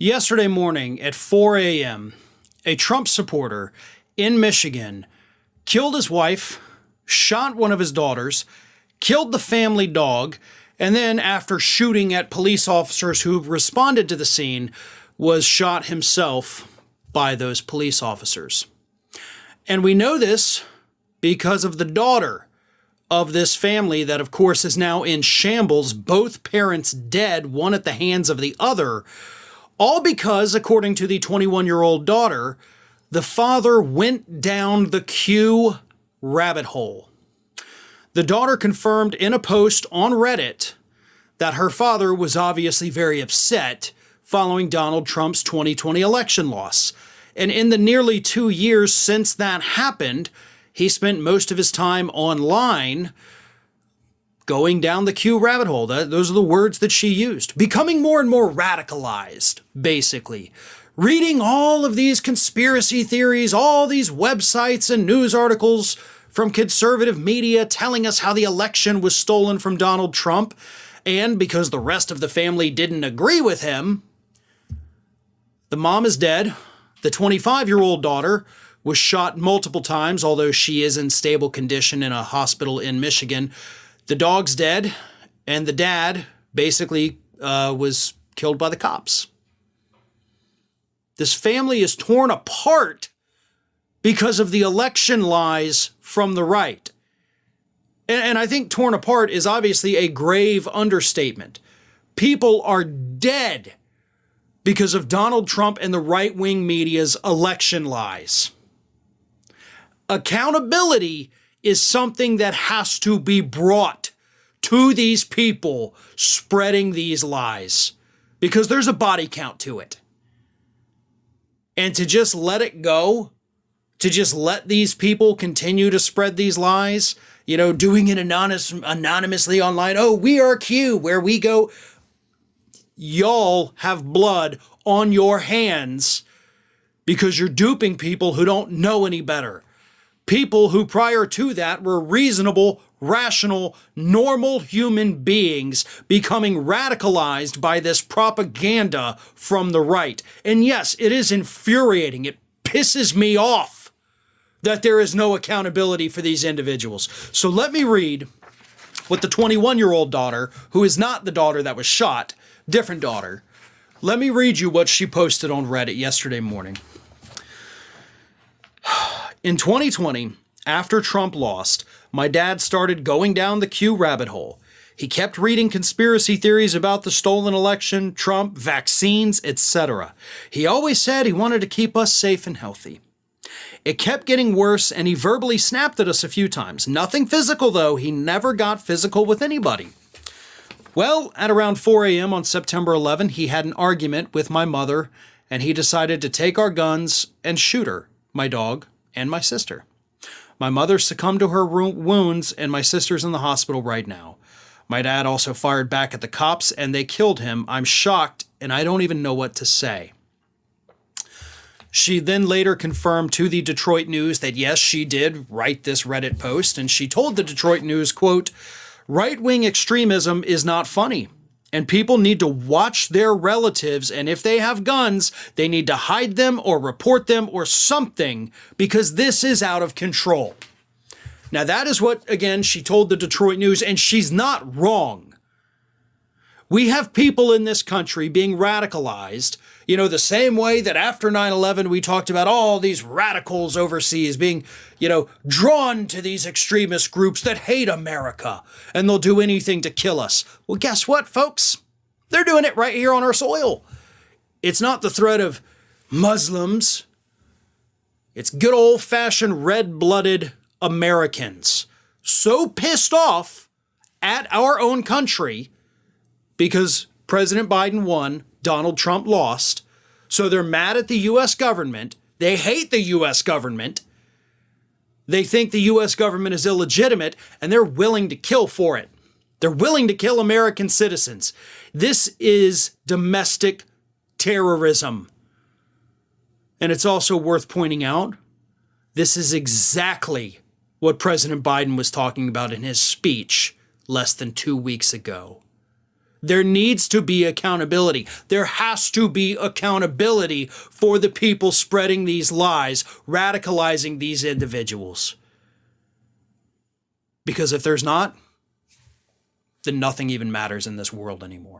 Yesterday morning at 4 a.m., a Trump supporter in Michigan killed his wife, shot one of his daughters, killed the family dog, and then after shooting at police officers who responded to the scene, was shot himself by those police officers. And we know this because of the daughter of this family that, of course, is now in shambles, both parents dead, one at the hands of the other, all because, according to the 21-year-old daughter, the father went down the Q rabbit hole. The daughter confirmed in a post on Reddit that her father was obviously very upset following Donald Trump's 2020 election loss. And in the nearly 2 years since that happened, he spent most of his time online going down the Q rabbit hole. Those are the words that she used. Becoming more and more radicalized, basically. Reading all of these conspiracy theories, all these websites and news articles from conservative media telling us how the election was stolen from Donald Trump. And because the rest of the family didn't agree with him, the mom is dead. The 25-year-old daughter was shot multiple times, although she is in stable condition in a hospital in Michigan. The dog's dead, and the dad basically was killed by the cops. This family is torn apart because of the election lies from the right. And I think torn apart is obviously a grave understatement. People are dead because of Donald Trump and the right-wing media's election lies. Accountability is something that has to be brought to these people spreading these lies, because there's a body count to it. And to just let it go, to just let these people continue to spread these lies, doing it anonymously online. Oh, we are Q, where we go. Y'all have blood on your hands because you're duping people who don't know any better. People who prior to that were reasonable, rational, normal human beings becoming radicalized by this propaganda from the right. And yes, it is infuriating. It pisses me off that there is no accountability for these individuals. So let me read what the 21-year-old daughter, who is not the daughter that was shot, different daughter. Let me read you what she posted on Reddit yesterday morning. In 2020, after Trump lost, my dad started going down the Q rabbit hole. He kept reading conspiracy theories about the stolen election, Trump, vaccines, etc. He always said he wanted to keep us safe and healthy. It kept getting worse, and he verbally snapped at us a few times. Nothing physical, though. He never got physical with anybody. Well, at around 4 a.m. on September 11, he had an argument with my mother, and he decided to take our guns and shoot her, my dog, and my sister. My mother succumbed to her wounds, and my sister's in the hospital right now. My dad also fired back at the cops, and they killed him. I'm shocked, and I don't even know what to say. She then later confirmed to the Detroit News that yes, she did write this Reddit post, and she told the Detroit News, quote, "Right-wing extremism is not funny, and people need to watch their relatives, and if they have guns, they need to hide them or report them or something, because this is out of control." Now that is what, again, she told the Detroit News, and she's not wrong. We have people in this country being radicalized, the same way that after 9/11 we talked about all these radicals overseas being, drawn to these extremist groups that hate America and they'll do anything to kill us. Well, guess what, folks? They're doing it right here on our soil. It's not the threat of Muslims. It's good old-fashioned red-blooded Americans so pissed off at our own country because President Biden won, Donald Trump lost. So they're mad at the U.S. government. They hate the U.S. government. They think the U.S. government is illegitimate, and they're willing to kill for it. They're willing to kill American citizens. This is domestic terrorism. And it's also worth pointing out, this is exactly what President Biden was talking about in his speech less than 2 weeks ago. There needs to be accountability. There has to be accountability for the people spreading these lies, radicalizing these individuals. Because if there's not, then nothing even matters in this world anymore.